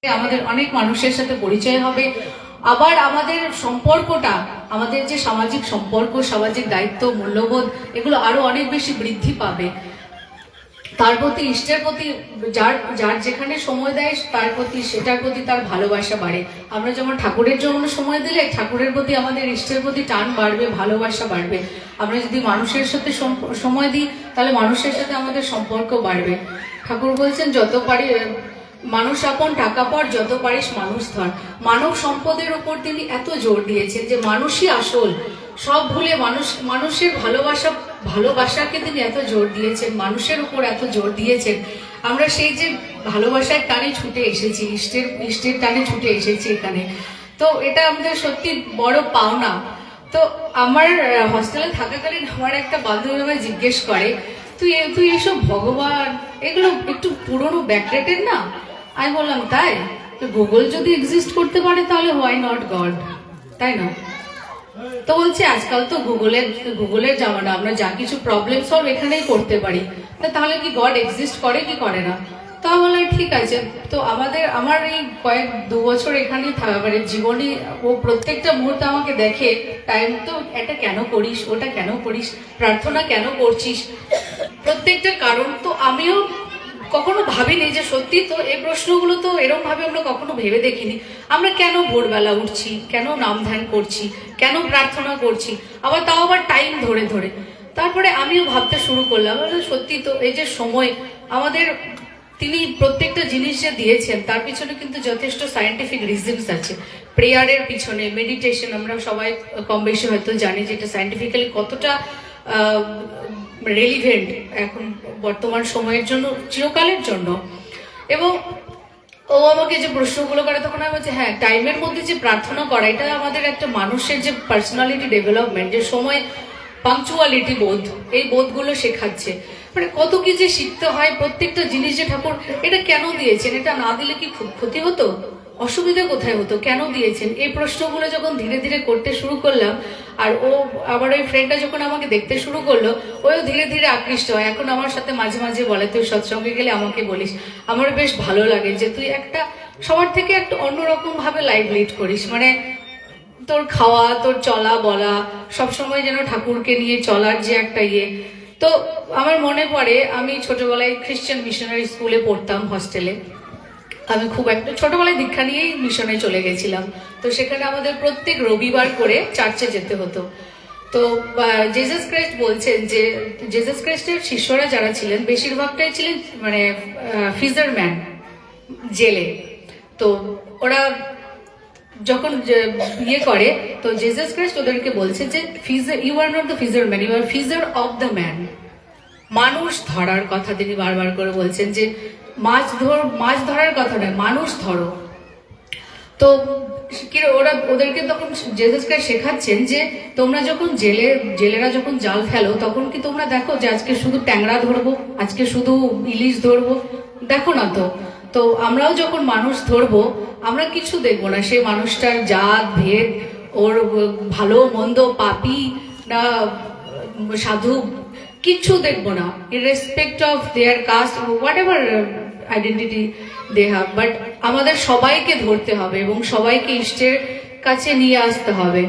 আমাদের অনেক মানুষের সাথে পরিচয় হবে, আবার আমাদের সম্পর্কটা, আমাদের যে সামাজিক সম্পর্ক, সামাজিক দায়িত্ব, মূল্যবোধ, এগুলো আরো অনেক বেশি বৃদ্ধি পাবে। তার প্রতি, ইষ্টের প্রতি যার যার যেখানে সময় দেয় তার প্রতি, সেটার প্রতি তার ভালোবাসা বাড়ে। আমরা যেমন ঠাকুরের জন্য সময় দিলে ঠাকুরের প্রতি আমাদের ইষ্টের প্রতি টান বাড়বে, ভালোবাসা বাড়বে। আমরা যদি মানুষের সাথে সময় দিই তাহলে মানুষের সাথে আমাদের সম্পর্ক বাড়বে। ঠাকুর বলছেন, যত পারি মানুষ আপন, টাকা পর, যত পারিস মানুষ ধর। মানব সম্পদের উপর তিনি এত জোর দিয়েছেন যে মানুষই আসল, সব ভুলে মানুষের ভালোবাসাকে তিনি এত জোর দিয়েছেন, মানুষের উপর এত জোর দিয়েছেন। আমরা সেই যে ভালোবাসার টানে ছুটে এসেছি, ইষ্টের টানে ছুটে এসেছি এখানে। তো এটা আমাদের সত্যি বড় পাওনা। তো আমার হস্টেলে থাকাকালীন আমার একটা বান্ধবী আমায় জিজ্ঞেস করে, তুই এসব ভগবান, এগুলো একটু পুরনো ব্যাকডেটেড না? আমি বললাম, তাই? তো গুগল যদি এক্সিস্ট করতে পারে তাহলে হোয়াই নট গড, তাই না? তো বলছে, আজকাল তো গুগলের জামানা, আমরা যা কিছু প্রবলেম সলভ এখানেই করতে পারি, তাহলে কি গড এক্সিস্ট করে কি করে না? তো আমি বললাম, ঠিক আছে। তো আমার এই দু বছর এখানে থাকা, মানে জীবনে ও প্রত্যেকটা মুহূর্তে আমাকে দেখে, টাইম তো এটা কেন করিস, ওটা কেন করিস, প্রার্থনা কেন করছিস, প্রত্যেকটা কারণ। তো আমিও কখনো ভাবিনি যে সত্যি তো এই প্রশ্নগুলো তো এরকম ভাবে আমরা কখনো ভেবে দেখিনি। আমরা কেন ভোরবেলা উঠছি, কেন নাম ধ্যান করছি, কেন প্রার্থনা করছি, আবার টাইম ধরে ধরে। তারপরে আমিও ভাবতে শুরু করলাম, সত্যি তো এই যে সময় আমাদের, তিনি প্রত্যেকটা জিনিস যে দিয়েছেন তার পিছনে কিন্তু যথেষ্ট সায়েন্টিফিক রিজনস আছে। প্রেয়ারের পিছনে, মেডিটেশন, আমরা সবাই কম বেশি হয়তো জানি যে এটা সায়েন্টিফিক্যালি কতটা রেলিভেন্ট এখন বর্তমান সময়ের জন্য, চিরকালের জন্য। এবং ও আমাকে যে প্রশ্নগুলো করে, তখন আমি বলছি, হ্যাঁ, টাইমের মধ্যে যে প্রার্থনা করা, এটা আমাদের একটা মানুষের যে পার্সোনালিটি ডেভেলপমেন্ট, যে সময়, পাংচুয়ালিটি বোধ, এই বোধগুলো শেখাচ্ছে। মানে কত কি যে শিখতে হয়, প্রত্যেকটা জিনিস যে ঠাকুর এটা কেন দিয়েছেন, এটা না দিলে কি খুব ক্ষতি হতো, অসুবিধা কোথায় হতো, কেন দিয়েছেন, এই প্রশ্নগুলো যখন ধীরে ধীরে করতে শুরু করলাম, আর ও আবার ওই ফ্রেন্ডটা যখন আমাকে দেখতে শুরু করলো, ওও ধীরে ধীরে আকৃষ্ট হয়। এখন আমার সাথে মাঝে মাঝে বলে, তুই সৎসঙ্গে গেলে আমাকে বলিস। আমার বেশ ভালো লাগে যে তুই একটা সবার থেকে একটু অন্যরকম ভাবে লাইফ লিড করিস, মানে তোর খাওয়া, তোর চলা বলা, সবসময় যেন ঠাকুরকে নিয়ে চলার যে একটা ইয়ে। তো আমার মনে পড়ে, আমি ছোটবেলায় খ্রিস্টান মিশনারি স্কুলে পড়তাম, হস্টেলে। আমি খুব একটা ছোটবেলায় দীক্ষা নিয়েই মিশনে চলে গেছিলাম। তো সেখানে আমাদের প্রত্যেক রবিবার করে চার্চে যেতে হতো। তো জেসাস ক্রাইস্ট বলছেন যে জেসাস ক্রাইস্টের শিষ্যরা যারা ছিলেন বেশিরভাগটাই ছিলেন মানে ফিজারম্যান, জেলে। তো ওরা যখন ইয়ে করে, তো জেসাস ক্রাইস্ট ওদেরকে বলছে যে you are not the fisherman, you are fisher of the man. মানুষ ধরার কথা তিনি বারবার করে বলছেন যে মাছ ধরার কথা নয়, মানুষ ধরো। তো ওদেরকে তখন জেসাস ক্রাইস্ট শেখাচ্ছেন যে তোমরা যখন জেলেরা যখন জাল ফেলো, তখন কি তোমরা দেখো যে আজকে শুধু ট্যাংরা ধরবো, আজকে শুধু ইলিশ ধরবো? দেখো না তো। তো আমরাও যখন মানুষ ধরবো, আমরা কিছু দেখবো না, সেই মানুষটার জাত ভেদ, ওর ভালো মন্দ, পাপী না সাধু, কিচ্ছু দেখবো না, irrespective of their caste, whatever identity they have. But আমাদের সবাইকে ধরতে হবে এবং সবাইকে ইষ্টের কাছে নিয়ে আসতে হবে।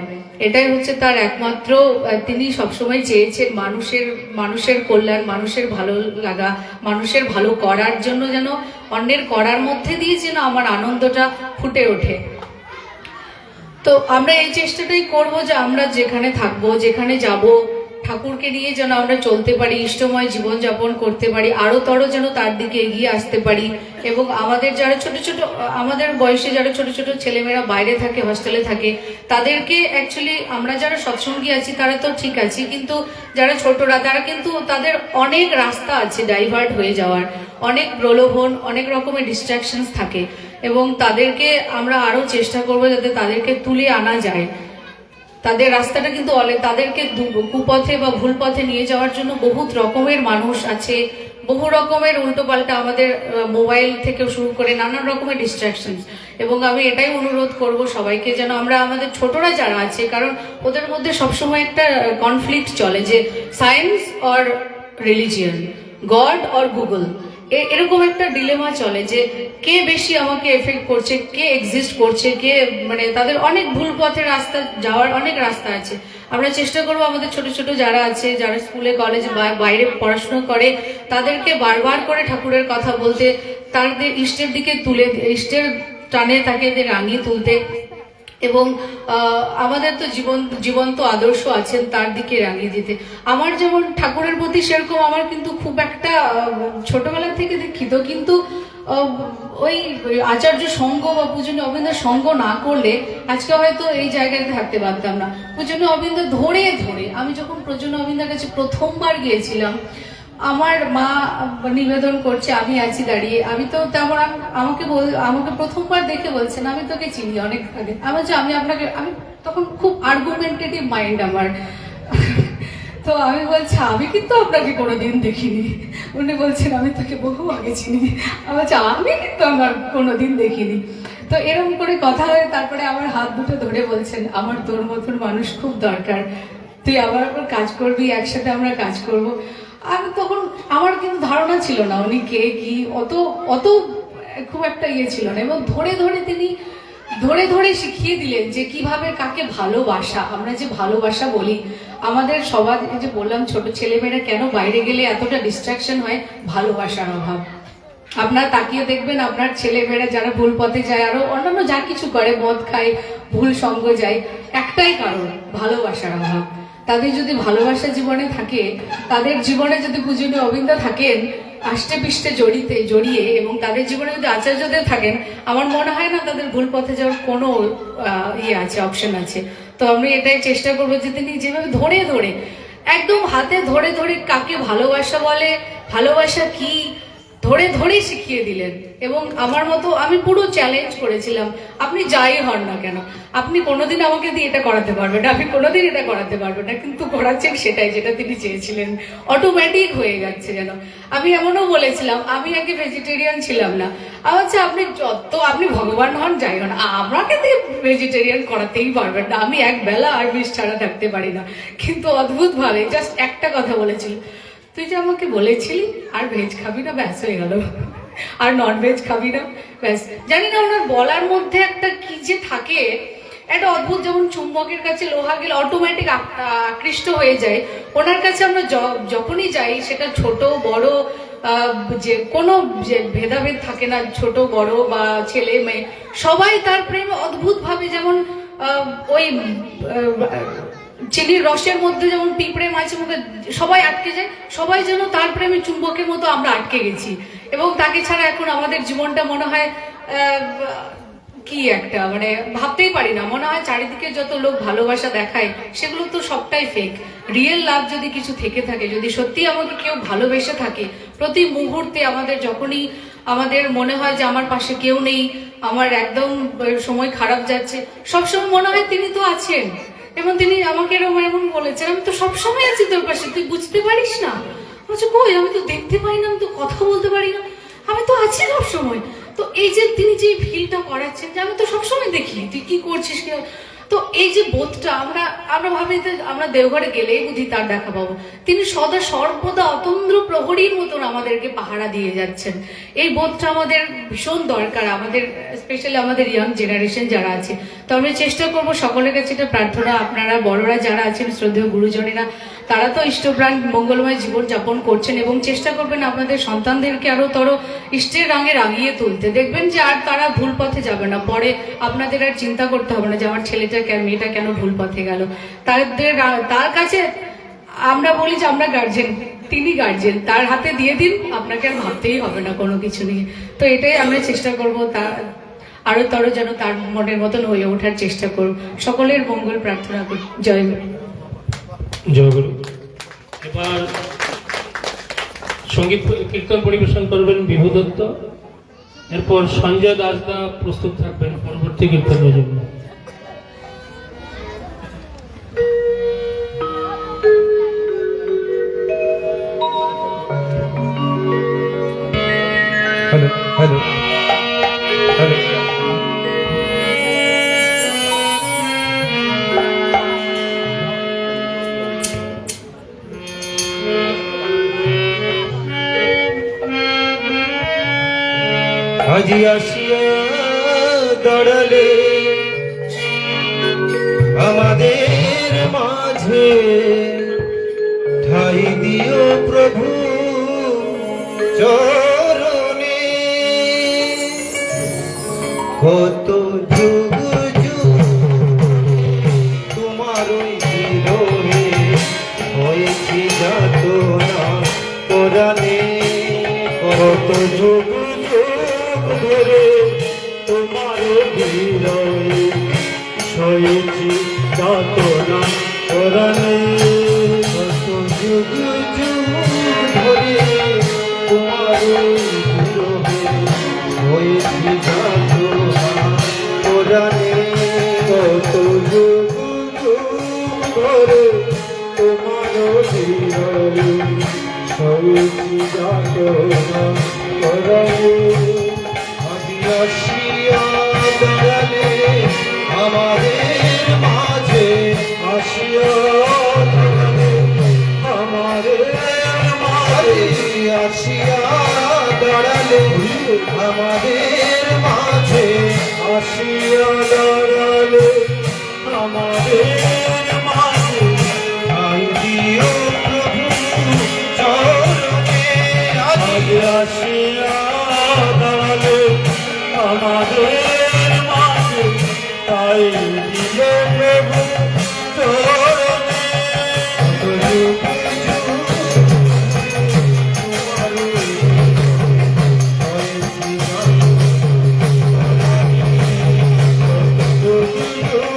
এটাই হচ্ছে তার একমাত্র, তিনি সবসময় চেয়েছেন মানুষের কল্যাণ, মানুষের ভালো লাগা, মানুষের ভালো করার জন্য, যেন অন্যের করার মধ্যে দিয়ে যেন আমার আনন্দটা ফুটে ওঠে। তো আমরা এই চেষ্টাটাই করব যে আমরা যেখানে থাকবো, যেখানে যাব, ঠাকুরকে নিয়ে যেন আমরা চলতে পারি, ইষ্টময় জীবনযাপন করতে পারি, আরো যেন তার দিকে এগিয়ে আসতে পারি। এবং আমাদের যারা ছোট ছোট, আমাদের বয়সে যারা ছোট ছোট ছেলেমেয়েরা বাইরে থাকে, হস্টেলে থাকে, তাদেরকে অ্যাকচুয়ালি আমরা যারা সৎসঙ্গী আছি তারা তো ঠিক আছি, কিন্তু যারা ছোটরা, তারা কিন্তু তাদের অনেক রাস্তা আছে ডাইভার্ট হয়ে যাওয়ার, অনেক প্রলোভন, অনেক রকমের ডিস্ট্রাকশনস থাকে। এবং তাদেরকে আমরা আরো চেষ্টা করবো যাতে তাদেরকে তুলে আনা যায়। তাদের রাস্তাটা কিন্তু তাদেরকে কুপথে বা ভুল পথে নিয়ে যাওয়ার জন্য বহুত রকমের মানুষ আছে, বহু রকমের উল্টোপাল্টা, আমাদের মোবাইল থেকে শুরু করে নানান রকমের ডিস্ট্রাকশন। এবং আমি এটাই অনুরোধ করব সবাইকে, যেন আমরা আমাদের ছোটরা যারা আছে, কারণ ওদের মধ্যে সবসময় একটা কনফ্লিক্ট চলে যে science or religion, god or Google, এরকম একটা ডিলেমা চলে যে কে বেশি আমাকে এফেক্ট করছে, কে এক্সিস্ট করছে, কে মানে তাদের অনেক ভুল পথে রাস্তা যাওয়ার অনেক রাস্তা আছে। আমরা চেষ্টা করবো আমাদের ছোট ছোট যারা আছে, যারা স্কুলে কলেজে বাইরে পড়াশোনা করে, তাদেরকে বারবার করে ঠাকুরের কথা বলতে, তাদের ইষ্টের দিকে তুলে, ইষ্টের টানে তাকে রাঙিয়ে তুলতে, এবং আমাদের তো জীবন্ত আদর্শ আছেন তার দিকে রাঙিয়ে দিতে। আমার যেমন ঠাকুরের প্রতি সেরকম আমার কিন্তু খুব একটা ছোটবেলা থেকে দীক্ষিত, কিন্তু ওই আচার্য সঙ্গ বা পূজনীয় অবিন্দের সঙ্গ না করলে আজকে হয়তো এই জায়গায় থাকতে পারতাম না। পূজনীয় অবিন্দ ধরে ধরে আমি যখন পূজনীয় অবিন্দের কাছে প্রথমবার গিয়েছিলাম, আমার মা নিবেদন করছে, আমি আছি দাঁড়িয়ে, আমি তো তেমন, আমাকে প্রথমবার দেখে বলছেন আমি তোকে চিনি অনেক আগে। আমি তখন খুব আর্গুমেন্টেটিভ মাইন্ড আমার, তো আমি বলছি আমি কিন্তু আপনাকে কোনোদিন দেখিনি। উনি বলছেন আমি তোকে বহু আগে চিনি। আমি বলছি আমি কিন্তু আমার কোনোদিন দেখিনি। তো এরকম করে কথা হয়ে তারপরে আমার হাত দুটো ধরে বলছেন আমার তোর মতন মানুষ খুব দরকার, তুই আবার কাজ করবি, একসাথে আমরা কাজ করব। আর তখন আমার কিন্তু ধারণা ছিল না উনি কে কি, অত অত খুব একটা ইয়ে ছিল না। এবং ধরে ধরে তিনি ধরে ধরে শিখিয়ে দিলেন যে কিভাবে কাকে ভালোবাসা, আমরা যে ভালোবাসা বলি, আমাদের সবার যে বললাম ছোট ছেলেমেয়েরা কেন বাইরে গেলে এতটা ডিস্ট্রাকশন হয়, ভালোবাসার অভাব। আপনারা তাকিয়ে দেখবেন আপনার ছেলেমেয়েরা যারা ভুল পথে যায়, আরো অন্যান্য যা কিছু করে, মদ খায়, ভুল সঙ্গ যায়, একটাই কারণ, ভালোবাসার অভাব। তাদের যদি ভালোবাসা জীবনে থাকে, তাদের জীবনে যদি পূজনীয় অবিন্দ থাকেন আষ্টে পৃষ্ঠে জড়িয়ে, এবং তাদের জীবনে যদি আচার্যদের থাকেন, আমার মনে হয় না তাদের ভুল পথে যাওয়ার কোনো ইয়ে আছে, অপশন আছে। তো আমি এটাই চেষ্টা করবো যে তিনি যেভাবে ধরে ধরে, একদম হাতে ধরে ধরে কাকে ভালোবাসা বলে, ভালোবাসা কি, ধরে ধরে শিখিয়ে দিলেন। এবং আমার মতো আমি পুরো চ্যালেঞ্জ করেছিলাম, আপনি যাই হন না কেন, আপনি কোনোদিন আমাকে দিয়ে এটা করাতে পারবেন না, আপনি কোনোদিন এটা করাতে পারবেন না, কিন্তু করাচ্ছেন সেটাই যেটা তিনি চেয়েছিলেন, অটোমেটিক হয়ে যাচ্ছে যেন। আমি এমনও বলেছিলাম, আমি আগে ভেজিটেরিয়ান ছিলাম না, আচ্ছা আপনি ভগবান হন যাই হন, আমাকে দিয়ে ভেজিটেরিয়ান করাতেই পারবেন না, আমি এক বেলা আর বিষ ছাড়া থাকতে পারি না। কিন্তু অদ্ভুত ভাবে জাস্ট একটা কথা বলেছিল, তুই যে আমাকে বলেছিলি আর ভেজ খাবি না, ব্যাস হয়ে গেল, আর নন ভেজ খাবি না, ব্যাস। জানি না ওনার বলার মধ্যে একটা কি যে থাকে, একটা অদ্ভুত, যেমন চুম্বকের কাছে লোহা গেলে অটোমেটিক আকৃষ্ট হয়ে যায়, ওনার কাছে আমরা যখনই যাই, সেটা ছোট বড় যে কোনো যে ভেদাভেদ থাকে না, ছোট বড় বা ছেলে মেয়ে, সবাই তার প্রেমে অদ্ভুত ভাবে, যেমন ওই চিনির রসের মধ্যে যেমন পিঁপড়ে মাছের মুখে সবাই আটকে যায়, সবাই যেন তার প্রেমে চুম্বকের মতো আমরা আটকে গেছি। এবং তাকে ছাড়া এখন আমাদের জীবনটা মনে হয় কি একটা, মানে ভাবতেই পারি না। মনে হয় চারিদিকে যত লোক ভালোবাসা দেখায় সেগুলো তো সবটাই ফেক। রিয়েল লাভ যদি কিছু থেকে থাকে, যদি সত্যি আমাকে কেউ ভালোবেসে থাকে, প্রতি মুহূর্তে আমাদের যখনই আমাদের মনে হয় যে আমার পাশে কেউ নেই, আমার একদম সময় খারাপ যাচ্ছে, সবসময় মনে হয় তিনি তো আছেন। এবং তিনি আমাকে এমন বলেছেন, আমি তো সবসময় আছি তোর পাশে, তুই বুঝতে পারিস না? বলছে কই, আমি তো দেখতে পাই না, আমি তো কথা বলতে পারি না, আমি তো আছি সবসময়। তো এই যে তিনি যে ফিলটা করাচ্ছেন যে আমি তো সবসময় দেখি তুই কি করছিস, তো এই যে বোধটা আমরা ভাবি যে আমরা দেওঘরে গেলেই বুঝি তার দেখা পাবো, তিনি সদা সর্বদা অতন্দ্র প্রহরীর মতন আমাদেরকে পাহারা দিয়ে যাচ্ছেন। এই বোধটা আমাদের ভীষণ দরকার, আমাদের স্পেশালি আমাদের ইয়াং জেনারেশন যারা আছে। তো আমি চেষ্টা করব সকলের কাছে এটা প্রার্থনা, আপনারা বড়রা যারা আছেন, শ্রদ্ধেয় গুরুজনেরা, তারা তো ইষ্টপ্রাণ মঙ্গলময় জীবন যাপন করছেন, এবং চেষ্টা করবেন আপনাদের সন্তানদেরকে আরো ইষ্টের রঙে রাঙিয়ে তুলতে। দেখবেন যে আর তারা ভুল পথে যাবে না, পরে আপনাদের আর চিন্তা করতে হবে না যে আমার ছেলেটা মেয়েটা কেন ভুল পথে গেল। তার কাছে আমরা বলি যে আমরা গার্জেন, তিনি গার্জেন, তার হাতে দিয়ে দিন, আপনাকে আর ভাবতেই হবে না কোনো কিছু নিয়ে। তো এটাই আমরা চেষ্টা করব, তার আরো যেন তার মনের মতন হয়ে ওঠার চেষ্টা করব। সকলের মঙ্গল প্রার্থনা করি। জয় গুরু। জয় গুরু। এবার সঙ্গীত কীর্তন পরিবেশন করবেন বিভু দত্ত, এরপর সঞ্জয় দাসদা প্রস্তুত থাকবেন পরবর্তী কীর্তনের জন্য। Hello hello hello. আজি আসিয়া দাঁড়ালে আমাদের মাঝে, ঠাই দিও প্রভু চরণে। কত যুগ যুগ তোমার ওই বিরহে হয়েছি যাতনা পরাণে। কত যুগ যুগ ধরে তোমার বিরহে হয়েছি যাতনা পরাণে। কত যুগ যুগ ধরে তোমার বিরহে হয়েছি যাতনা পরাণে। কত যুগ যুগ ধরে তোমার বিরহে হয়েছি যাতনা পরাণে। আজি আসিয়া দাঁড়ালে আমাদের মাঝে, আসিয়া দাঁড়ালে আমাদের মাঝে, আসিয়া দাঁড়ালে আমাদের মাঝে, আসিয়া দাঁড়ালে আমাদের মাঝে। ঠাই দিও প্রভু চরণে। আজি আসিয়া দাঁড়ালে আমাদের মাঝে, ঠাই দিও প্রভু চরণে। কত যুগ যুগ তোমার হয়েছি যাতনা। কত যুগ যুগ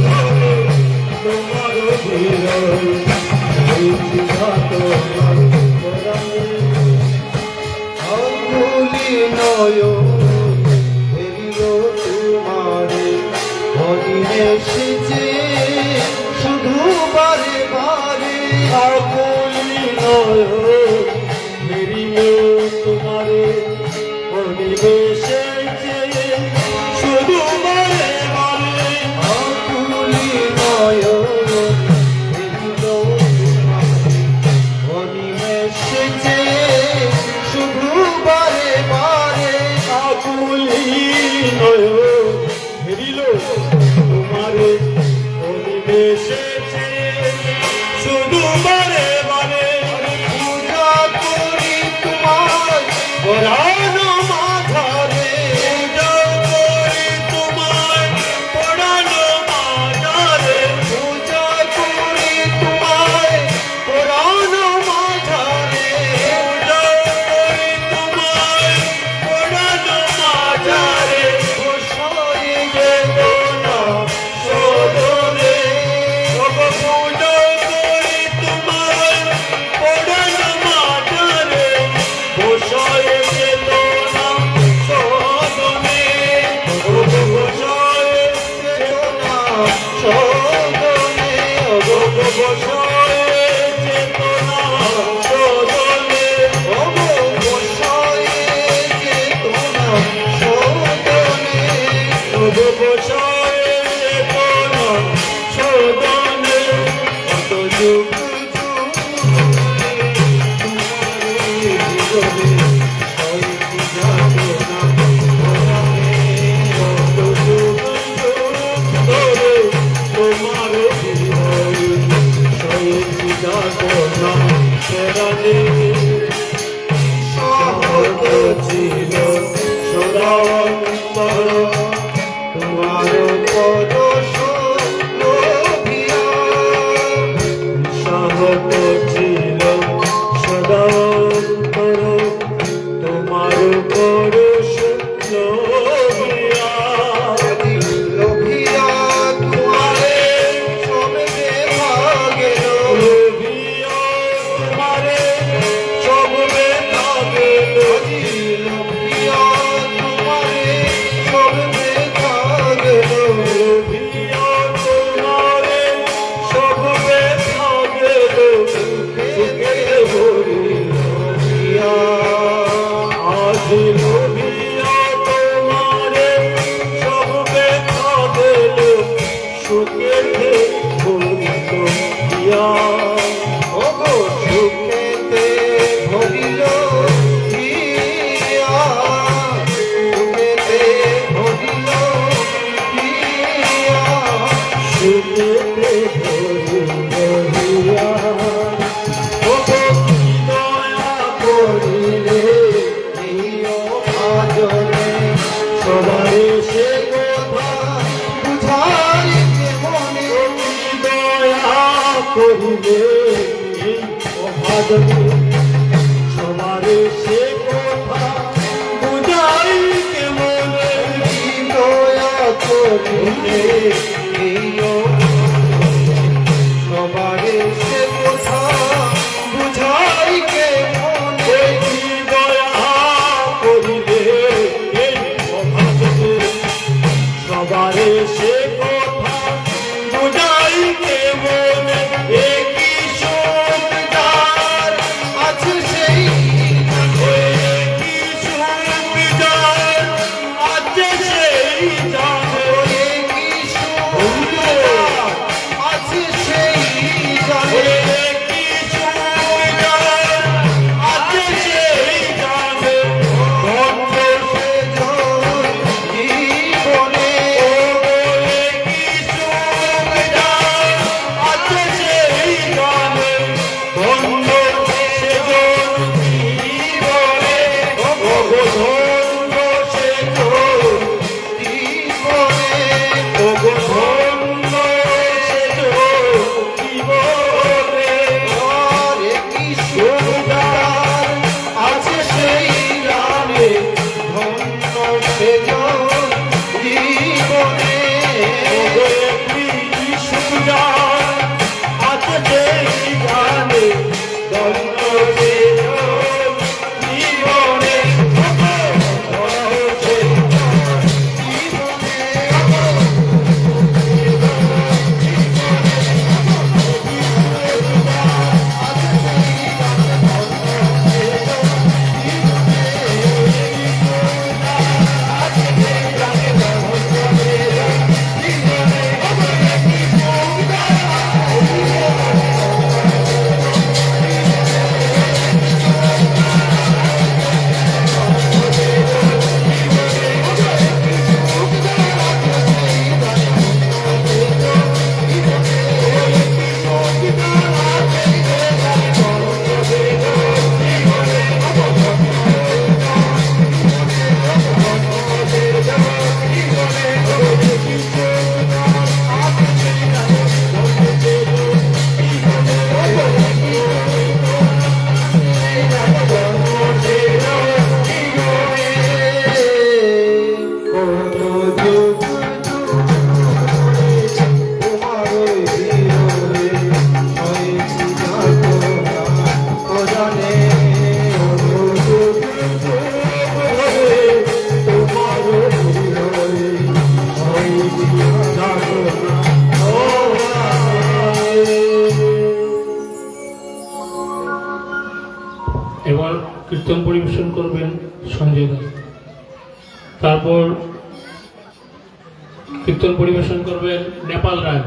ধরে তোমার বিরহে হয়েছি যাতনা পরাণে। আকুলি নয়ন ফেরিল তোমারে অনিমেষে, শুধু বারে বারে। আকুলি নয়ন ফেরিল তোমারে অনিমেষে, শুধু বারে বারে। আকুলি নয়ন ফেরিল তোমারে অনিমেষে, শুধু বারে বারে। আকুলি নয়ন ফেরিল তোমারে অনিমেষে, শুধু বারে বারে। পূজা করি তোমার পরাণ মাঝারে, পূজা করি তোমার পরাণ মাঝারে, পূজা করি তোমার পরাণ মাঝারে, পূজা করি তোমার পরাণ মাঝারে। গোসাই যেত না সদরে, পূজা করি তোমার পরাণ মাঝারে। গোসাই যেত না সদরে, গোসাই যেত না সদরে, গোসাই যেত না সদরে, গোসাই যেত না সদরে, গোসাই যেত না সদরে। কত যুগ যুগ তোমার হয়েছি যাতনা পরাণে। কত যুগ যুগ ধরে তোমার বিরহে হয়েছি যাতনা পরাণে। সহজ ছিল সদান্তর তোমার পরশ লোভিয়া। সহজ ছিল সদান্তর তোমার পরশ লোভিয়া। লোভিয়া তোমারে সবে ভাগেল, লোভিয়া তোমারে সবে ভাগেল। লোভিয়া তোমারে সবে ভাগেল, লোভিয়া ধরিয়া ও গো কি দয়া করিলে নিও ভাজনে সবাই সে কথা বুঝাই মনে কি দয়া করিলে এই অভাজনে সবারে সে কথা বুঝাই মনে কি দয়া করিলে এই সবারে সে কথা বুঝাই কে মনে কি দয়া করিলে এই অভাজনে সবারে সে কথা বুঝাই কে মনে একই সুখদার আছে সেই একই সুখদার আছে সেই জানে একই সুখদার আছে সেই জানে একই সুখদার আছে সেই জানে ধন্য সে জন জীবনে একই সুখদার আছে সেই জানে ধন্য সে জন জীবনে ধন্য সে জন জীবনে ধন্য সে জন জীবনে আরে কি সুন্দর আছে সেই জানে ধন্য সে জন জীবনে কি সুন্দর আছে সেই জানে ধন্য সে জন জীবনে এবার কীর্তন পরিবেশন করবেন সঞ্জয় দাস। তারপর কীর্তন পরিবেশন করবেন নেপাল রায়।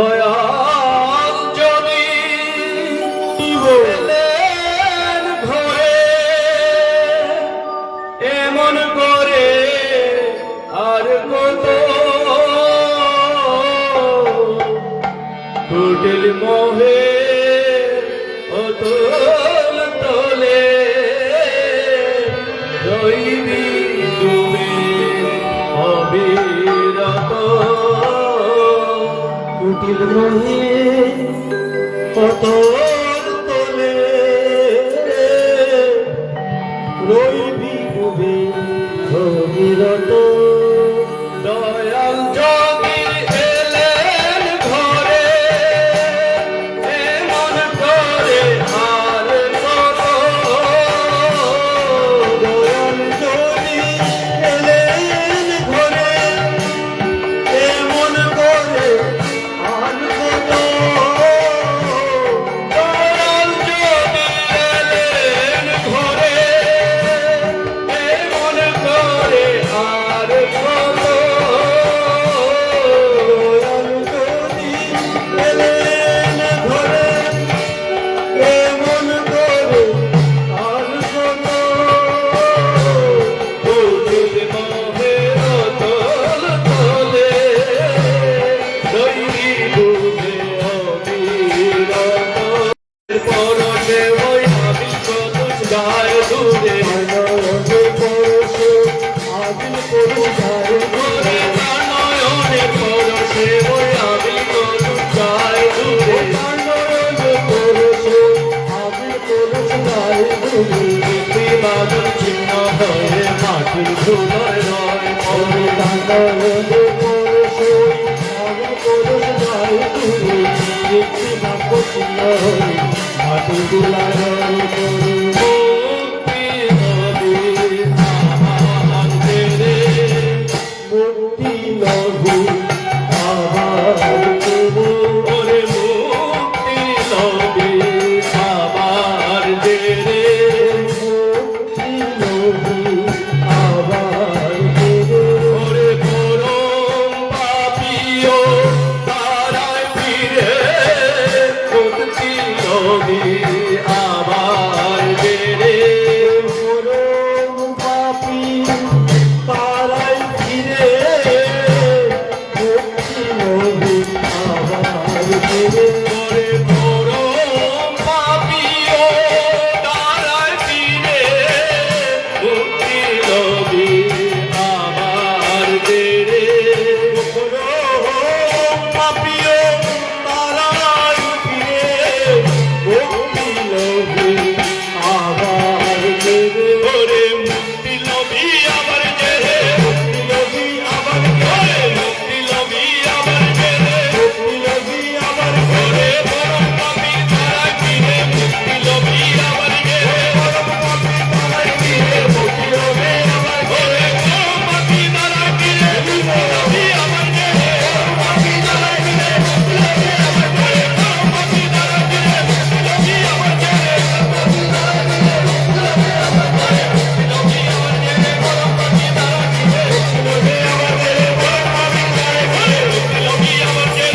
দয়াল যদি এলেন ঘরে এমন করে আর কত কুটিল মোহে অতল তলে রইবি ডুবে অবিরত কুটিল মোহে অতল তলে রইবি ডুবে অবিরত দয়াল যোগী এলেন ঘরে এমন করে আর কত দয়াল যোগী এলেন ঘরে এমন করে আর কত দয়াল যোগী এলেন ঘরে এমন করে আর চিহ্ন হয়ে মাটির ধুলায় রয় ওরে কান্দরে মোর সই আমি পরশ যাই দূরে একটি বাক্য চিহ্ন হয়ে মাটি দুলায় করে মুক্তি নবী আমার তেরে মুক্তি লঘু আবার কেড়ে ওরে মুক্তি নবী আমার তেরে মুক্তি লঘু আবার কেড়ে ওরে পরম পাপিও তারায় ফিরে মুক্তি নবী আমার তেরে মরম পাপী তারাই ফিরে মুক্তি নবী আবার কেড়ে ওরে পরম পাপিও তারায় ফিরে মুক্তি নবী আমার তেরে পরম পাপিও তারায় ফিরে মুক্তি নবী আবার কেড়ে ওরে মুক্তি নবী আমার তেরে মুক্তি নবী আমার তেরে মুক্তি নবী আমার তেরে মুক্তি নবী আমার তেরে পরম পাপী তারায় ফিরে মুক্তি নবী আমার তেরে পরম পাপী তারায় ফিরে মুক্তি নবী আমার তেরে পরম পাপী তারায় ফিরে মুক্তি নবী আমার তেরে পরম পাপী তারায় ফিরে মুক্তি নবী আমার তেরে পরম পাপী তারায় ফিরে মুক্তি নবী আমার তেরে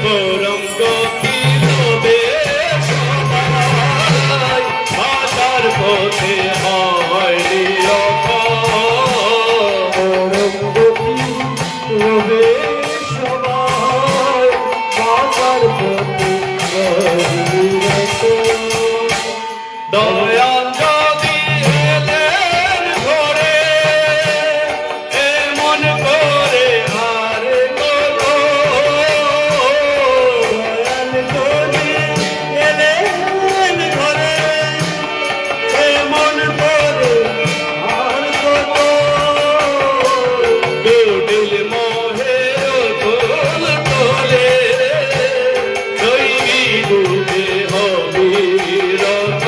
পরম গতি লবে সবাই আসার পথে হয় নিরপয় পরম গতি রবে সবাই বাজার পথে রহিরত দয়াল যদি এলেন ঘরে এমন করে আর করো দয়াল যদি এলেন ঘরে এমন করে আর কত বিউটিল মোহে তোল তোলে দৈবী ডুবে হবিরত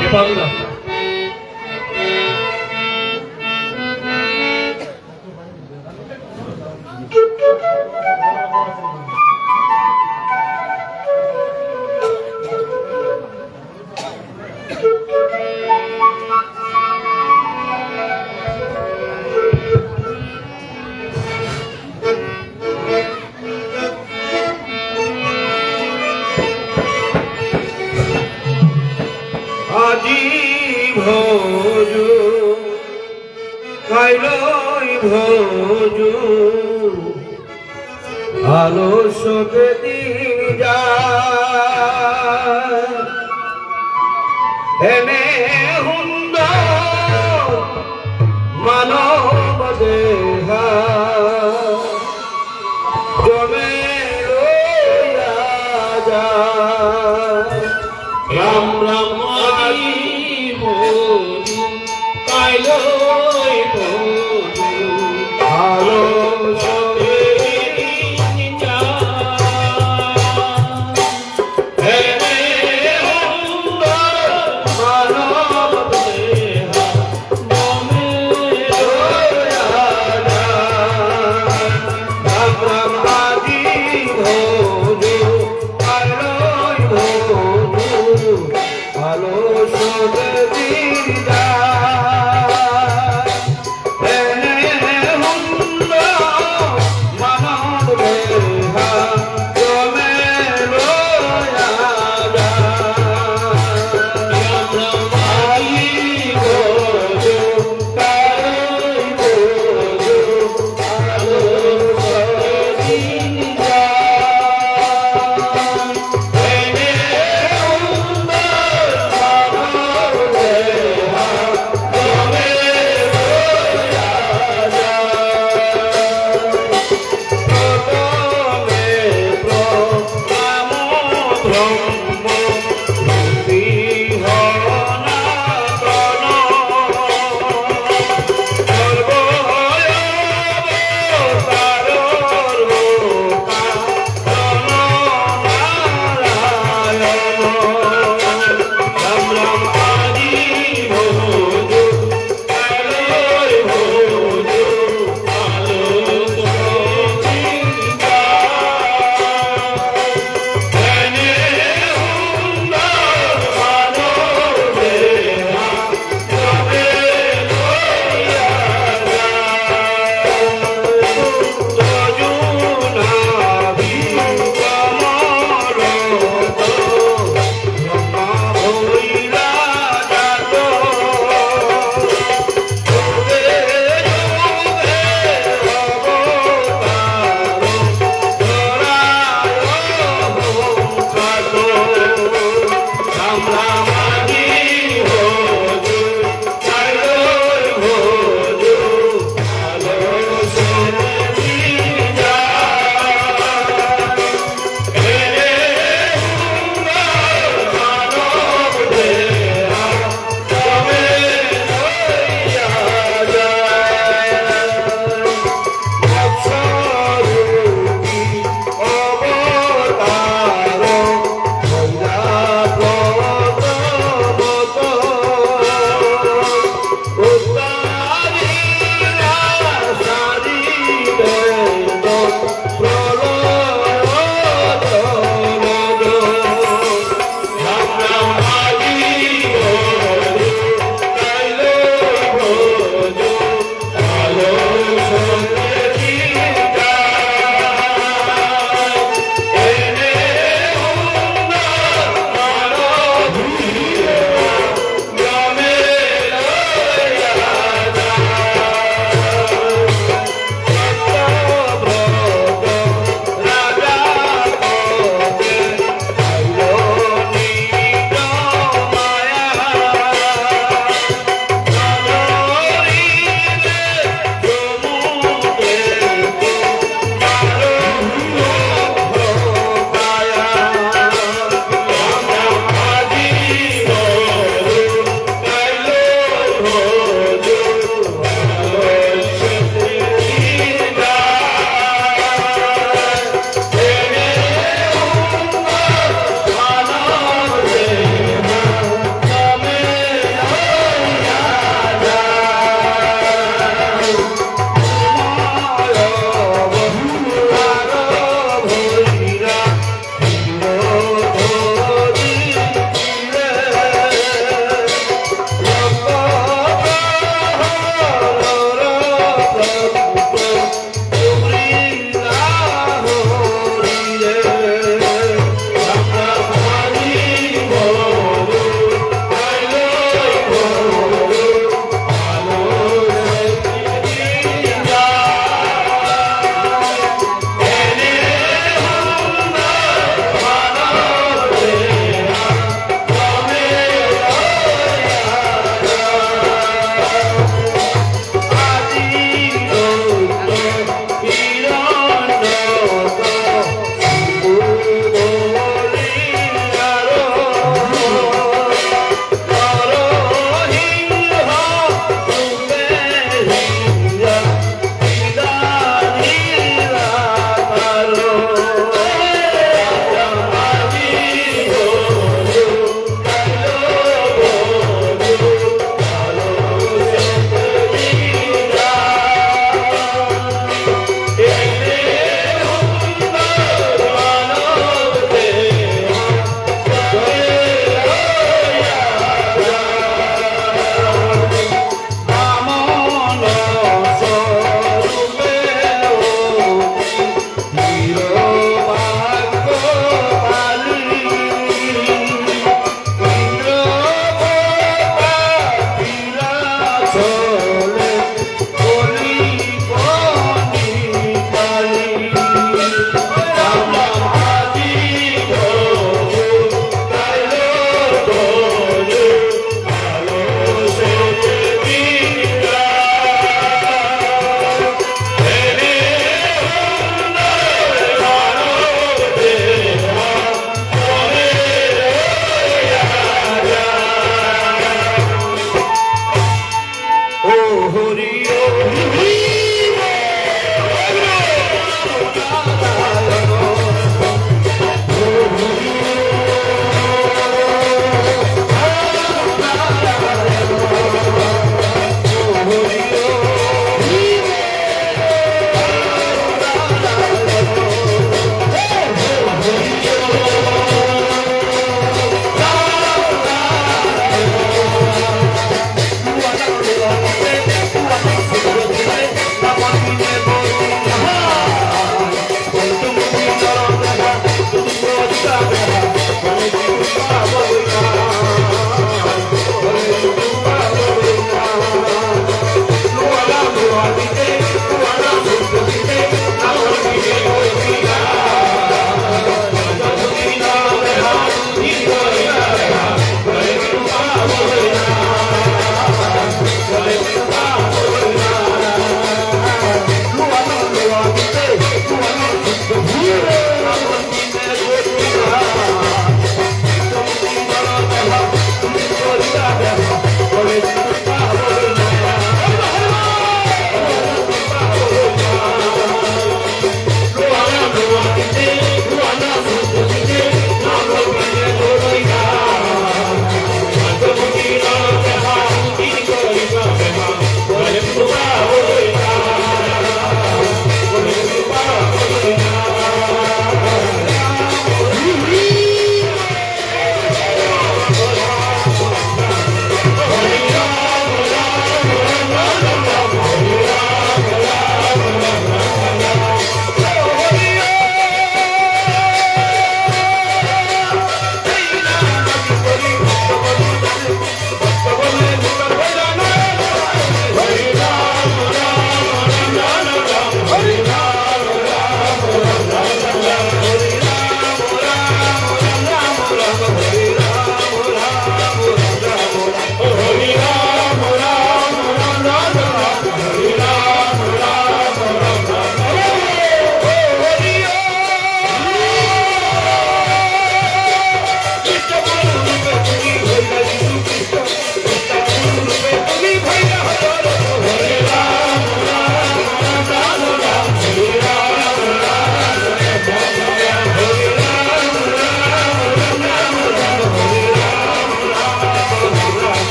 নেপালদা আজি ভোজু কাইলৈ ভোজু আলস্যতে দিন যায় এনে সুন্দৰ মানৱ দেহা জমে ৰৈয়া যায় রাম রাম আজি ভোজু কাইলৈ ভোজু আলস্যতে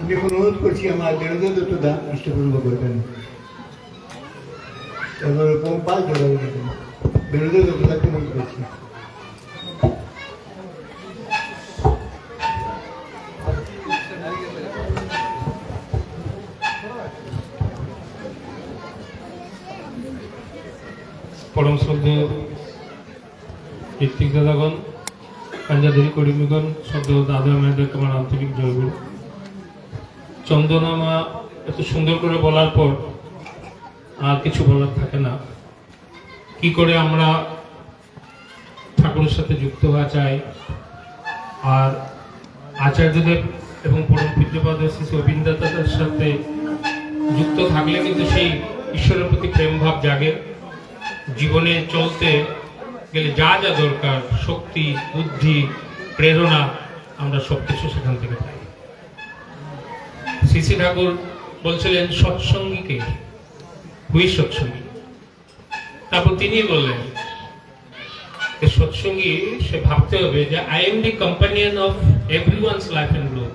আমি এখন অনুরোধ করছি আমার বেরোদের দুটো দাম ইষ্টপূর্ব করবেন। তারপরে পাল ধরে বেরোদের দুটো দাকে অনুরোধ করছি। পরম শ্রদ্ধেয় ঋত্বিক দাদাগণ, পাঞ্জাধারী কর্মীগণ, শ্রদ্ধেয় দাদা মেয়েদেরকে আমার আন্তরিক জয়গুরু। চন্দনা মা এত সুন্দর করে বলার পর আর কিছু বলার থাকে না। কি করে আমরা ঠাকুরের সাথে যুক্ত হওয়া চাই, আর আচার্যদেব এবং পরম পূজ্যপাদ শ্রী অবিন্দাতাদের সাথে যুক্ত থাকলে কিন্তু সেই ঈশ্বরের প্রতি প্রেম ভাব জাগে। জীবনে চলতে গেলে যা যা দরকার, শক্তি, বুদ্ধি, প্রেরণা, আমরা সবকিছু সেখান থেকে পাই। শ্রী শ্রী ঠাকুর বলছিলেন সৎসঙ্গীকে, হুই সৎসঙ্গী। তারপর তিনি বললেন সৎসঙ্গী সে ভাবতে হবে যে I am the companion of everyone's life and growth.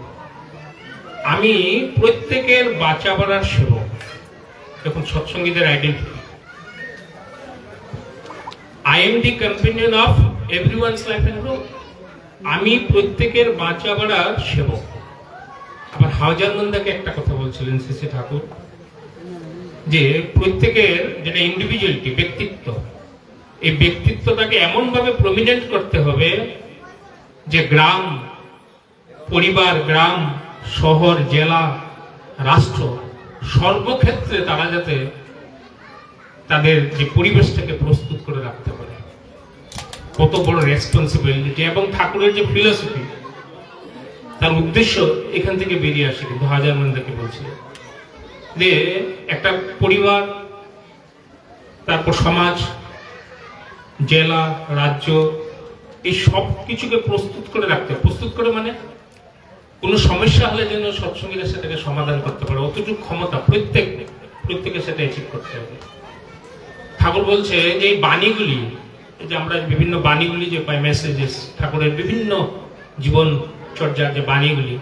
আমি প্রত্যেকের বাঁচা বাড়ার সেবক। এখন সৎসঙ্গীদের identity, I am the companion of everyone's life and growth. আমি প্রত্যেকের বাঁচা বাড়ার সেবক। আবার হাজারনন্দাকে একটা কথা বলছিলেন শ্রী শ্রী ঠাকুর, যে প্রত্যেকের যেটা ইন্ডিভিজুয়ালিটি, ব্যক্তিত্ব, এই ব্যক্তিত্বটাকে এমন ভাবে প্রমিনেন্ট করতে হবে যে গ্রাম, পরিবার, গ্রাম, শহর, জেলা, রাষ্ট্র, সর্বক্ষেত্রে তারা যাতে তাদের যে পরিবেশটাকে প্রস্তুত করে রাখতে পারে। কত বড় রেসপন্সিবিলিটি! এবং ঠাকুরের যে ফিলসফি, তার উদ্দেশ্য এখান থেকে বেরিয়ে আসে। কিন্তু হাজারনন্দাকে বলছে যে একটা পরিবার, তারপর সমাজ, জেলা, রাজ্য, এই সব কিছুকে প্রস্তুত করে রাখতে, প্রস্তুত করে মানে কোনো সমস্যা হলে যেন সৎসঙ্গীরা সেটাকে সমাধান করতে পারে, অতটুকু ক্ষমতা প্রত্যেকে সেটা অ্যাচিভ করতে হবে। ঠাকুর বলছে যে এই বাণীগুলি, যে আমরা বিভিন্ন বাণীগুলি যে পাই, মেসেজেস, ঠাকুরের বিভিন্ন জীবন চর্যার যে বাণীগুলি,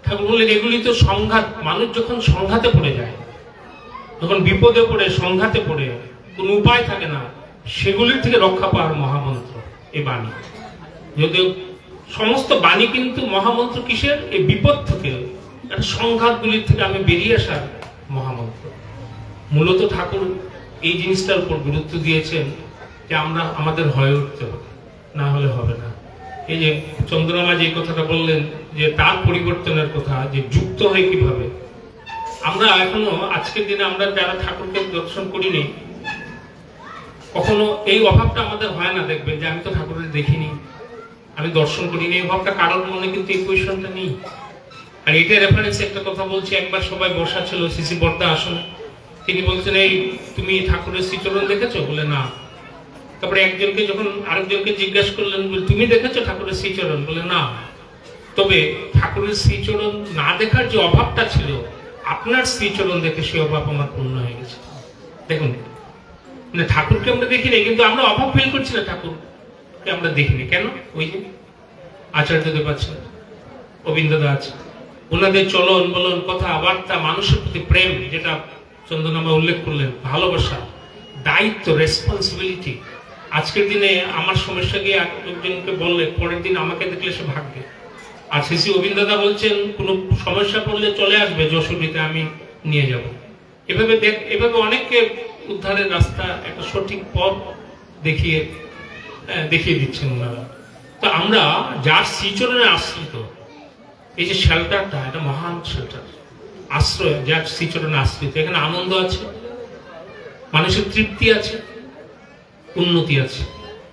ঠাকুর বললেন এগুলি তো সংঘাত। মানুষ যখন সংঘাতে পড়ে যায়, যখন বিপদে পড়ে, সংঘাতে পড়ে, কোনো উপায় থাকে না, সেগুলির থেকে রক্ষা পাওয়ার মহামন্ত্র এই বাণী। যদিও সমস্ত বাণী কিন্তু মহামন্ত্র কিসের? এই বিপদ থেকে, সংঘাতগুলির থেকে আমি বেরিয়ে আসার মহামন্ত্র। মূলত ঠাকুর এই জিনিসটার উপর গুরুত্ব দিয়েছেন যে আমরা আমাদের হয়ে উঠতে হবে, না হলে হবে না। এই যে চন্দ্রমা যে কথাটা বললেন যে তার পরিবর্তনের কথা, যে যুক্ত হয় কিভাবে। আমরা এখনো আজকের দিনে আমরা যারা ঠাকুরকে দর্শন করিনি, কখনো এই অভাবটা আমাদের হয় না। দেখবেন যে আমি তো ঠাকুরের দেখিনি, আমি দর্শন করিনি, এই অভাবটা কারোর মনে কিন্তু এই পজিশনটা নেই। আর এটা রেফারেন্সে একটা কথা বলছি, একবার সবাই বসা ছিল সিসি বর্দা আসনে, তিনি বলছেন এই তুমি ঠাকুরের শ্রীচরণ দেখেছো? বলে না। তারপরে একজনকে যখন আরেকজনকে জিজ্ঞাসা করলেন, তুমি দেখেছো ঠাকুরের শ্রীচরণ? বলে না। তবে ঠাকুরের শ্রীচরণ না দেখার যে অভাবটা ছিল, আপনার শ্রীচরণ দেখে সেই অভাব আমার পূর্ণ হয়ে গেছে। দেখুন, মানে ঠাকুরকে আমরা দেখিনি, কিন্তু আমরা অভাব ফিল করছি না, ঠাকুরকে আমরা দেখিনি। কেন? ওই যে আচার্যদেব আছে, অবিন্দদা আছে, ওনাদের চলন বলন, কথাবার্তা, মানুষের প্রতি প্রেম, যেটা চন্দনামা উল্লেখ করলেন, ভালোবাসা, দায়িত্ব, রেসপন্সিবিলিটি। আজকের দিনে আমার সমস্যা গিয়ে একজনকে বললে, পরের দিন আমাকে দেখলে সে ভাগবে। আর শ্রী অবিন্দদা বলছেন কোনো সমস্যা পড়লে চলে আসবে যশোরীতে, আমি নিয়ে যাব। এভাবে অনেককে উদ্ধারের রাস্তা, একটা সঠিক পথ দেখিয়ে দিচ্ছেন ওনারা। তো আমরা যার শ্রীচরণে আশ্রিত, এই যে শেল্টারটা, এটা মহান শেল্টার, আশ্রয়, যার শ্রীচরণে আশ্রিত, এখানে আনন্দ আছে, মানুষের তৃপ্তি আছে, উন্নতি আছে।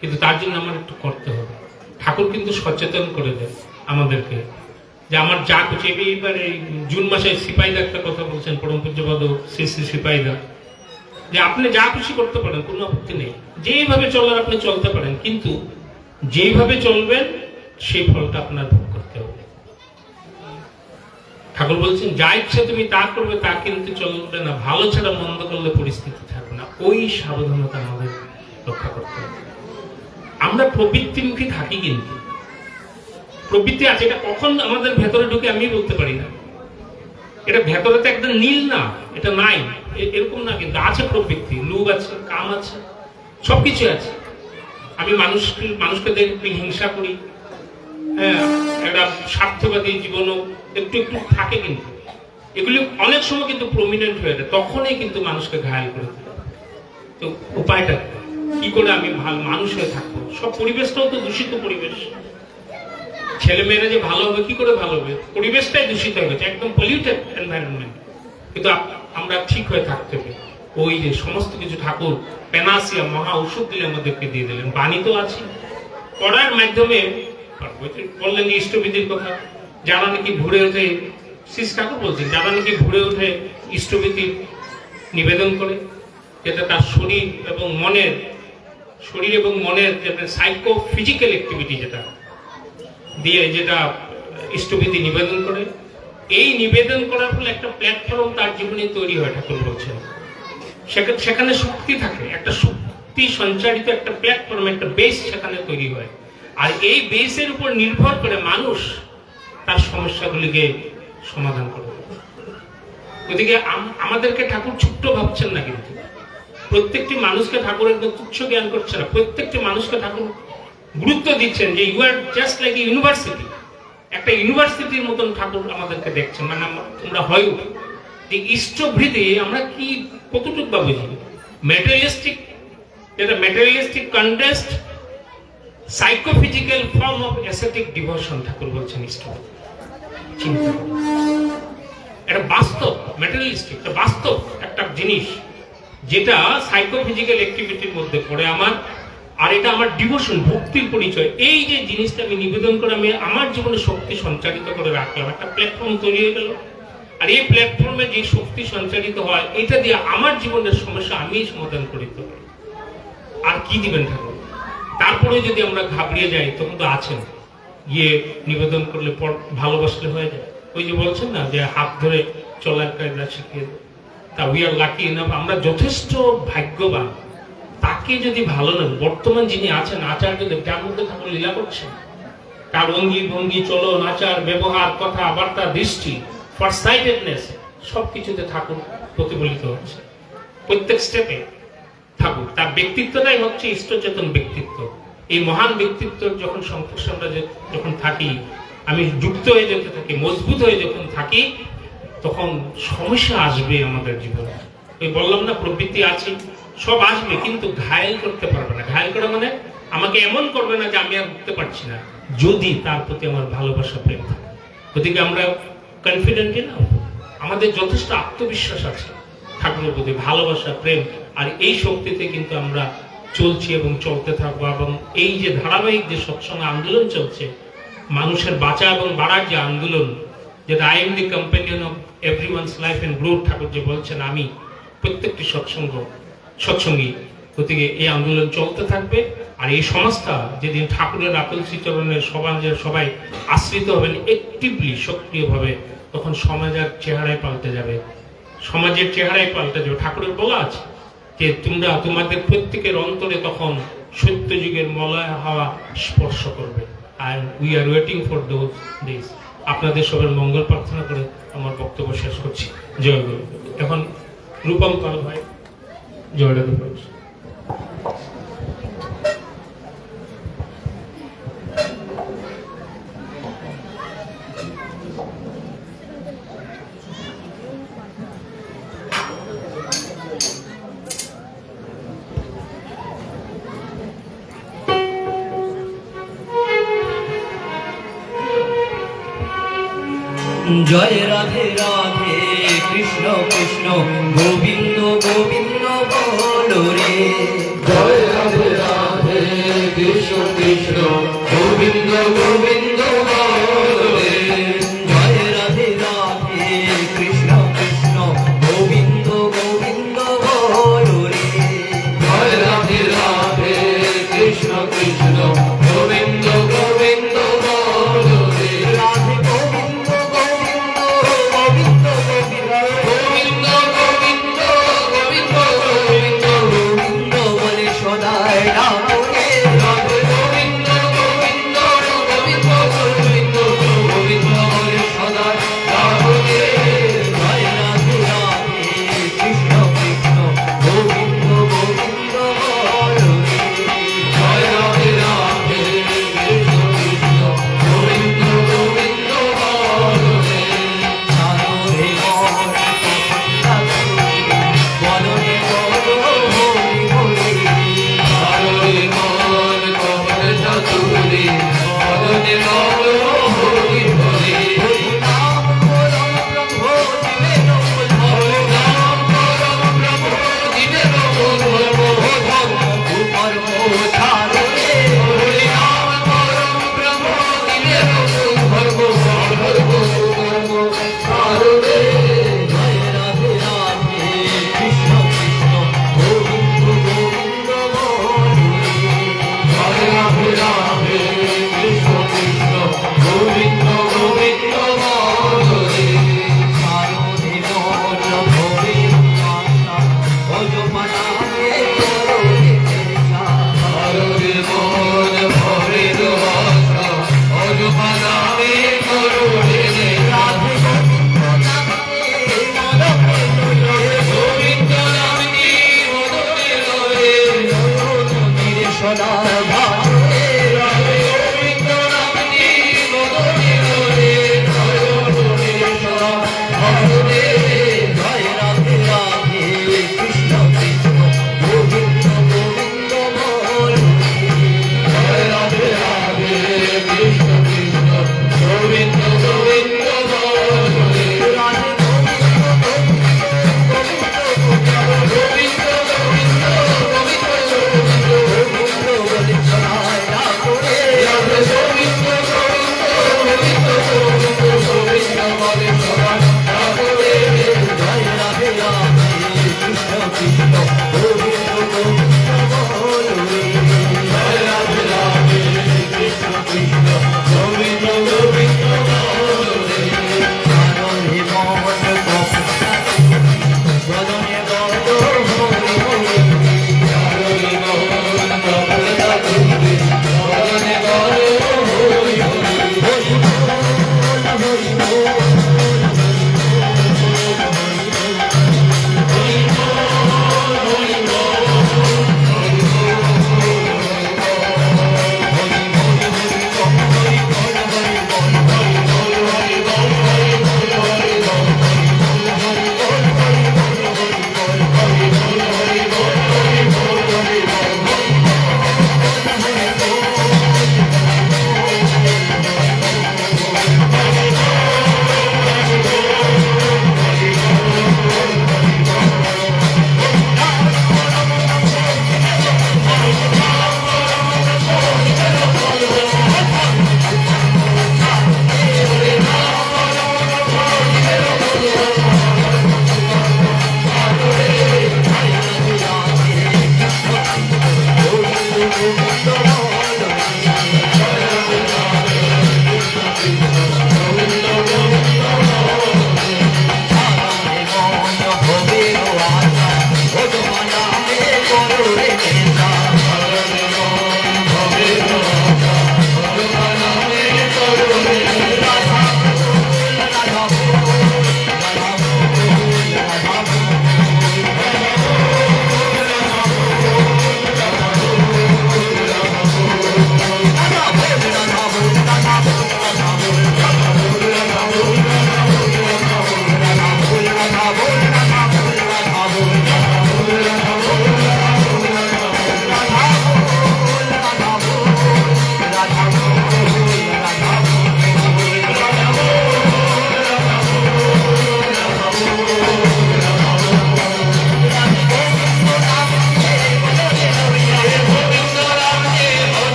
কিন্তু তার জন্য আমার একটু করতে হবে। ঠাকুর কিন্তু সচেতন করে দেয় আমাদেরকে যে আমার যা কিছু, এইবারে জুন মাসে সিপাহীদা একটা কথা বলছেন, পরম পূজ্যপাদ শ্রী শ্রী সিপাহীদা, যে আপনি যা খুশি করতে পারেন, কোনো আপত্তি নেই, যেইভাবে চলার আপনি চলতে পারেন, কিন্তু যেইভাবে চলবেন সেই ফলটা আপনার ভোগ করতে হবে। ঠাকুর বলছেন যা ইচ্ছে তুমি তা করবে, তা কিন্তু চলবে না, ভালো ছাড়া মন্দ করলে পরিস্থিতি থাকবে না। ওই সাবধানতা আমাদের রক্ষা করতে হবে। আমরা প্রবৃত্তিমুখী থাকি, কিন্তু প্রবৃত্তি আছে, এটা কখন আমাদের ভেতরে ঢুকে আমি বলতে পারি না। এটা ভেতরে তো একদম নীল না, এটা নাই এরকম না, কিন্তু আছে প্রবৃত্তি, লোভ আছে, কাম আছে, সবকিছু আছে। আমি মানুষকে দেখে হিংসা করি, হ্যাঁ, একটা স্বার্থবাদী জীবনও একটু একটু থাকে, কিন্তু এগুলি অনেক সময় কিন্তু প্রমিনেন্ট হয়ে যায়, তখনই কিন্তু মানুষকে ঘায়াল করে দেয়। তো উপায়টা কি করে আমি ভালো মানুষ হয়ে থাকবো? সব পরিবেশটাও তো দূষিত পরিবেশ। ছেলে মেয়েরা যে ভালো হবে, কি করে ভালো হবে? পরিবেশটাই দূষিত হয়ে গেছে, একদম পলিউটেড এনভায়রনমেন্ট। কিন্তু আমরা ঠিক হয়ে থাকতে হবে। ওই যে সমস্ত কিছু ঠাকুর পেনাসিয়া মহা ঔষধ দিলে আমাদেরকে দিয়ে দিলেন। বাণী তো আছে, পড়ার মাধ্যমে বললেন যে ইষ্টবিধির কথা, যারা নাকি ভোরে উঠে, শ্রী ঠাকুর বলছেন, যারা নাকি ভোরে উঠে ইষ্টবিধি নিবেদন করে, যেটা তার শরীর এবং মনের যেটা সাইকো ফিজিক্যাল অ্যাক্টিভিটি, যেটা দিয়ে যেটা ইষ্টবিধি নিবেদন করে, এই নিবেদন করার ফলে একটা প্ল্যাটফর্ম তার জীবনে তৈরি হয়। ঠাকুর বলছেন সেখানে শক্তি থাকে, একটা শক্তি সঞ্চারিত একটা প্ল্যাটফর্ম, একটা বেস সেখানে তৈরি হয়। আর এই বেসের উপর নির্ভর করে মানুষ তার সমস্যাগুলিকে সমাধান করবে। গতিকে আমাদেরকে ঠাকুর ছোট্ট ভাবছেন না, কিন্তু প্রত্যেকটি মানুষকে ঠাকুর একদম তুচ্ছ জ্ঞান করছে না। প্রত্যেকটি মানুষকে ঠাকুর গুরুত্ব দিচ্ছেন যে you are just like a university. একটা ইউনিভার্সিটির মতন ঠাকুর আমাদেরকে দেখছেন, মানে তোমরা হয় যে ইষ্টভৃতি আমরা কি কতটুকু বা বুঝি? Materialistic contest, psychophysical form of ascetic devotion, Thakur বলছেন ইষ্টভৃতি। চিন্তা করো, এটা বাস্তব, ম্যাটেরিয়ালিস্টিক, এটা বাস্তব একটা জিনিস, যেটা সাইকোফিজিক্যাল অ্যাক্টিভিটির মধ্যে পড়ে আমার। আর এটা আমার ডিভোশন, ভক্তির পরিচয়। এই যে জিনিসটা আমি নিবেদন করে আমি আমার জীবনে শক্তি সঞ্চারিত করে রাখলাম, একটা প্ল্যাটফর্ম তৈরি হয়ে গেল। আর এই প্ল্যাটফর্মে যে শক্তি সঞ্চারিত হয়, এটা দিয়ে আমার জীবনের সমস্যা আমি সমাধান করিতে পারি। আর কি দিবেন ঠাকুর? তারপরে যদি আমরা ঘাবড়িয়ে যাই, তখন তো আছেন, গিয়ে নিবেদন করলে ভালোবাসলে হয়ে যায়। ওই যে বলছেন না যে হাত ধরে চলার কায়দা শিখিয়ে, তা উই আর লাকি এনাফ, আমরা যথেষ্ট ভাগ্যবান। তাকে যদি ভালো না, বর্তমান যিনি আছেন আচার্যদেব, তার মধ্যে ঠাকুর লীলা করছেন, তার অঙ্গি ভঙ্গি, চলন, আচার, ব্যবহার, কথাবার্তা, দৃষ্টি, ফারসাইটেডনেস, সবকিছুতে ঠাকুর প্রতিফলিত হচ্ছে। প্রত্যেক স্টেপে ঠাকুর, তার ব্যক্তিত্বটাই হচ্ছে ইষ্টচেতন ব্যক্তিত্ব। এই মহান ব্যক্তিত্ব যখন সংস্পর্শে আমরা যখন থাকি, আমি যুক্ত হয়ে যেতে থাকি, মজবুত হয়ে যখন থাকি, তখন সমস্যা আসবে আমাদের জীবনে। ওই বললাম না, প্রবৃত্তি আছে, সব আসবে, কিন্তু ঘায়েল করতে পারবে না। ঘায়েল করা মানে আমাকে এমন করবে না যে আমি আর উঠতে পারছি না, যদি তার প্রতি আমার ভালোবাসা, প্রেম থাকে। গতিকে আমরা কনফিডেন্ট না, আমাদের যথেষ্ট আত্মবিশ্বাস আছে ঠাকুরের প্রতি, ভালোবাসা, প্রেম, আর এই শক্তিতে কিন্তু আমরা চলছি এবং চলতে থাকবো। এবং এই যে ধারাবাহিক যে সৎসঙ্গ আন্দোলন চলছে, মানুষের বাঁচা এবং বাড়ার যে আন্দোলন, যেটা I am the companion of everyone's life and growth, Thakur যে বলছেন আমি প্রত্যেকটি সৎসঙ্গী। গতিকে এই আন্দোলন চলতে থাকবে। আর এই সমাজটা যেদিন ঠাকুরের আতুল শ্রীচরণের সবাই আশ্রিত হবেন অ্যাক্টিভলি, সক্রিয়ভাবে, তখন সমাজের চেহারায় পাল্টে যাবে, সমাজের চেহারায় পাল্টে যাবে। ঠাকুরের বলা আছে যে তোমাদের প্রত্যেকের অন্তরে তখন সত্য যুগের মলয় হাওয়া স্পর্শ করবে। আর we are waiting for those days. আপনাদের সবার মঙ্গল প্রার্থনা করে আমার বক্তব্য শেষ করছি। জয় গুরু। এখন রূপম পাল ভাই জয়টা দেব। জয় রাধে রাধে কৃষ্ণ কৃষ্ণ গোবিন্দ গোবিন্দ বলো রে। জয় রাধে রাধে কৃষ্ণ কৃষ্ণ গোবিন্দ গোবিন্দ বলো রে। জয় রাধে রাধে কৃষ্ণ কৃষ্ণ গোবিন্দ গোবিন্দ বলো রে। জয় রাধে রাধে কৃষ্ণ কৃষ্ণ গোবিন্দ গোবিন্দ বলো রে। রাধে গোবিন্দ গোবিন্দ গোবিন্দ গোবিন্দ গোবিন্দ গোবিন্দ গোবিন্দ গোবিন্দ গোবিন্দ বলে সদাই ডাকো রে। রাধে গোবিন্দ গোবিন্দ গোবিন্দ রে জয় রাধে রাধে কৃষ্ণ কৃষ্ণ গোবিন্দ গোবিন্দ বল জয় রাধে রাধে কৃষ্ণ কৃষ্ণ গোবিন্দ গোবিন্দ বল রে রাধে গোবিন্দ গোবিন্দ গোবিন্দ গোবিন্দ বলে ছড়ায় না করে রাধে গোবিন্দ গোবিন্দ গোবিন্দ গোবিন্দ গোবিন্দ বলে সবাই রাধে জয় রাধে রাধে কৃষ্ণ কৃষ্ণ গোবিন্দ গোবিন্দ বল রে জয় রাধে রাধে কৃষ্ণ কৃষ্ণ গোবিন্দ গোবিন্দ বল রে সারণে মন বদনে বদ হরি হরি হরি মোহন কমলা দেবী ভগবানে বল হরি হরি হরি বল হরি বল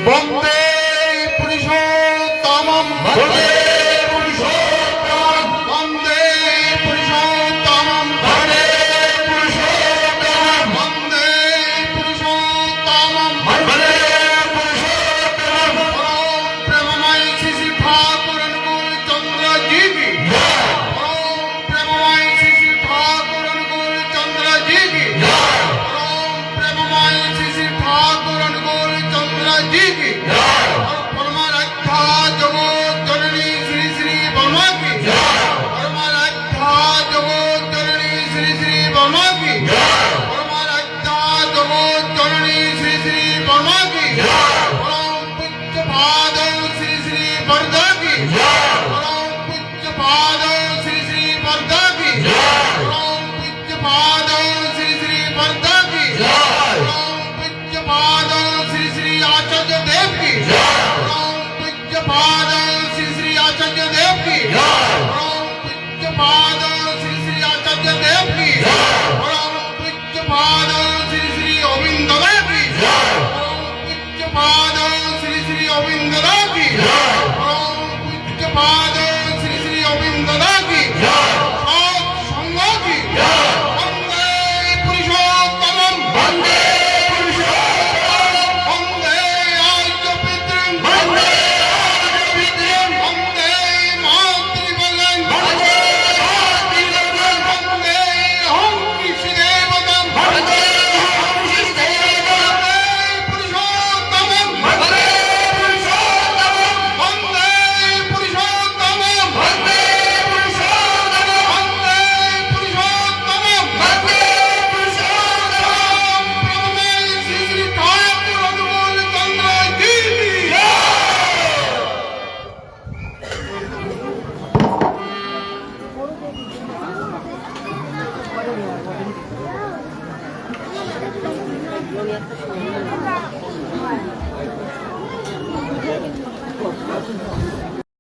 বন্দে পুরুষোত্তমম বন্দে পুরুষোত্তমম বন্দে পুরুষোত্তমম বন্দে পুরুষোত্তম বন্দে পুরুষোত্তমম বন্দে পুরুষোত্তম পরম প্রেমময় শ্রী শ্রী ঠাকুর অনুকূল চন্দ্র জি কি পরম প্রেমময় শ্রী শ্রী ঠাকুর অনুকূল চন্দ্র জি কি পরম প্রেমময় শ্রী শ্রী ঠাকুর অনুকূল চন্দ্র জি কি পরমারাধ্যা জগৎ জননী শ্রী শ্রী বর্মা কি পরমারাধ্যা জগৎ জননী শ্রী শ্রী বর্মা কি পরমারাধ্যা জগৎ জননী শ্রী শ্রী বর্মা কি পরম পূজ্য পাদ শ্রী শ্রী বরদা কি পরম পূজ্য পাদ শ্রী শ্রী বরদা কি পরম পূজ্য পাদ শ্রী শ্রী বরদা কি পরম পূজ্য পাদ শ্রী শ্রী আচার্য দেব কি পরম পূজ্য পাদ